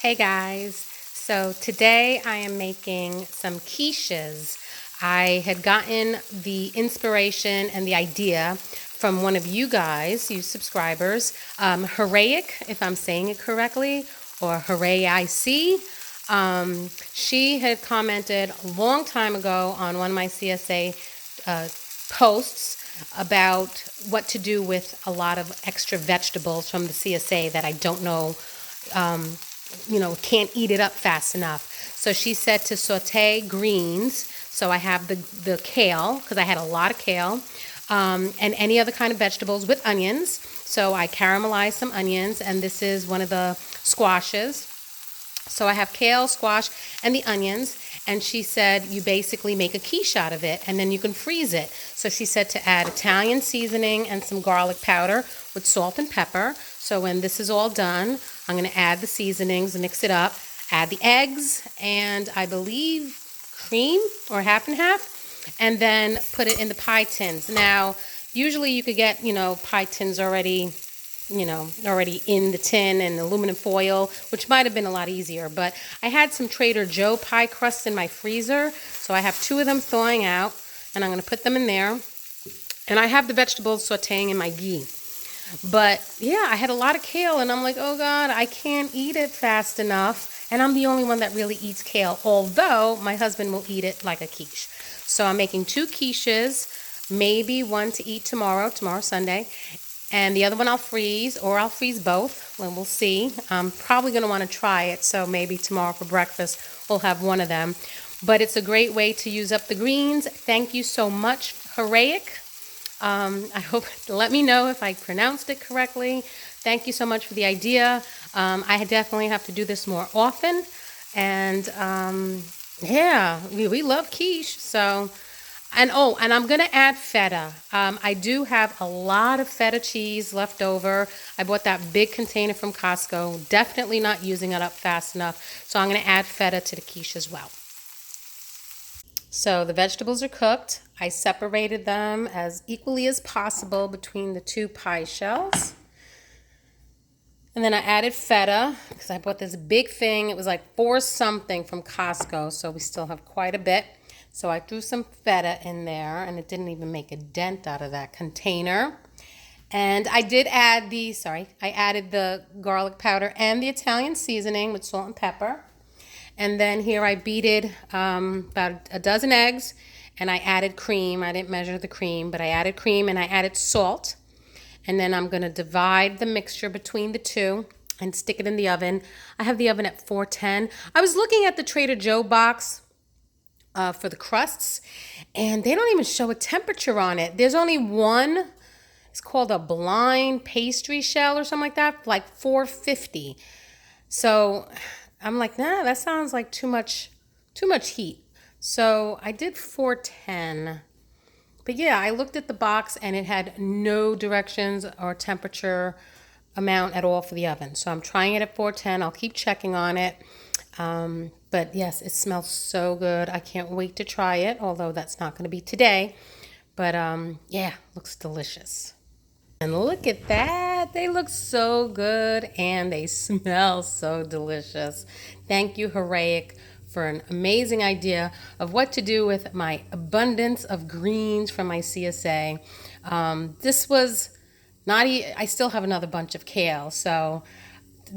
Hey guys, so today I am making some quiches. I had gotten the inspiration and the idea from one of you guys, you subscribers, hurrayic, if I'm saying it correctly, or hurrayic. She had commented a long time ago on one of my CSA posts about what to do with a lot of extra vegetables from the CSA that I don't know, can't eat it up fast enough. So she said to saute greens. So I have the kale, because I had a lot of kale, and any other kind of vegetables with onions. So I caramelized some onions, and this is one of the squashes. So I have kale, squash, and the onions. And she said you basically make a quiche out of it, and then you can freeze it. So she said to add Italian seasoning and some garlic powder with salt and pepper. So when this is all done, I'm going to add the seasonings, mix it up, add the eggs, and I believe cream or half and half, and then put it in the pie tins. Now, usually you could get, pie tins already in the tin and aluminum foil, which might have been a lot easier. But I had some Trader Joe pie crusts in my freezer, so I have 2 of them thawing out, and I'm going to put them in there. And I have the vegetables sauteing in my ghee. But yeah, I had a lot of kale, and I'm like, oh God, I can't eat it fast enough. And I'm the only one that really eats kale, although my husband will eat it like a quiche. So I'm making 2 quiches, maybe one to eat tomorrow Sunday. And the other one I'll freeze, or I'll freeze both, and we'll see. I'm probably going to want to try it, so maybe tomorrow for breakfast we'll have one of them. But it's a great way to use up the greens. Thank you so much, hurrayic. I hope, let me know if I pronounced it correctly. Thank you so much for the idea. I definitely have to do this more often. And yeah, we love quiche, so... And I'm going to add feta. I do have a lot of feta cheese left over. I bought that big container from Costco. Definitely not using it up fast enough. So I'm going to add feta to the quiche as well. So the vegetables are cooked. I separated them as equally as possible between the 2 pie shells. And then I added feta because I bought this big thing. It was like 4 something from Costco, so we still have quite a bit. So I threw some feta in there, and it didn't even make a dent out of that container. And I did add I added the garlic powder and the Italian seasoning with salt and pepper. And then here I beated about a dozen eggs, and I added cream. I didn't measure the cream, but I added cream and I added salt. And then I'm going to divide the mixture between the 2 and stick it in the oven. I have the oven at 410. I was looking at the Trader Joe box for the crusts, and they don't even show a temperature on it. There's only one. It's called a blind pastry shell or something like that, like 450. So I'm like, nah, that sounds like too much heat. So I did 410. But yeah, I looked at the box and it had no directions or temperature amount at all for the oven. So I'm trying it at 410. I'll keep checking on it. But yes, it smells so good. I can't wait to try it, although that's not going to be today. But yeah, looks delicious. And look at that. They look so good and they smell so delicious. Thank you, hurrayic, for an amazing idea of what to do with my abundance of greens from my CSA. This was not, I still have another bunch of kale, so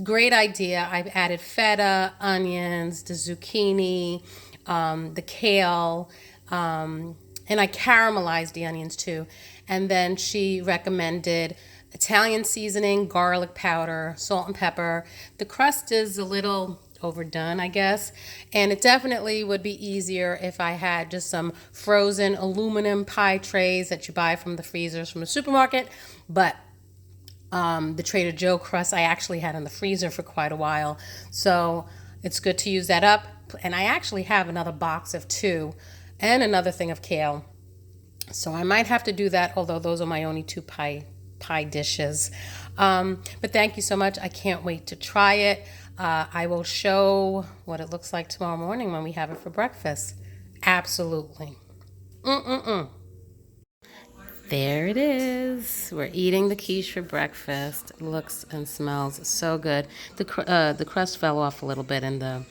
great idea. I've added feta, onions, the zucchini, the kale, and I caramelized the onions too. And then she recommended Italian seasoning, garlic powder, salt and pepper. The crust is a little overdone, I guess. And it definitely would be easier if I had just some frozen aluminum pie trays that you buy from the freezers from the supermarket. But the Trader Joe crust I actually had in the freezer for quite a while. So it's good to use that up. And I actually have another box of 2 and another thing of kale. So I might have to do that, although those are my only 2 pie dishes. But thank you so much. I can't wait to try it. I will show what it looks like tomorrow morning when we have it for breakfast. Absolutely. There it is. We're eating the quiche for breakfast. It looks and smells so good. The crust fell off a little bit in the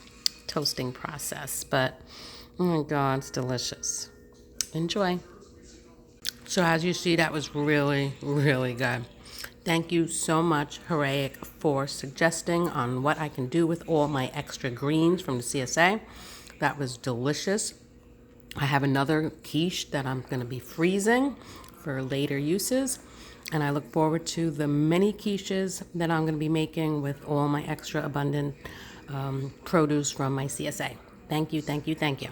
toasting process, but oh my God, it's delicious. Enjoy. So as you see, that was really, really good. Thank you so much, hurrayic, for suggesting on what I can do with all my extra greens from the CSA. That was delicious. I have another quiche that I'm going to be freezing for later uses. And I look forward to the many quiches that I'm going to be making with all my extra abundant produce from my CSA. Thank you, thank you, thank you.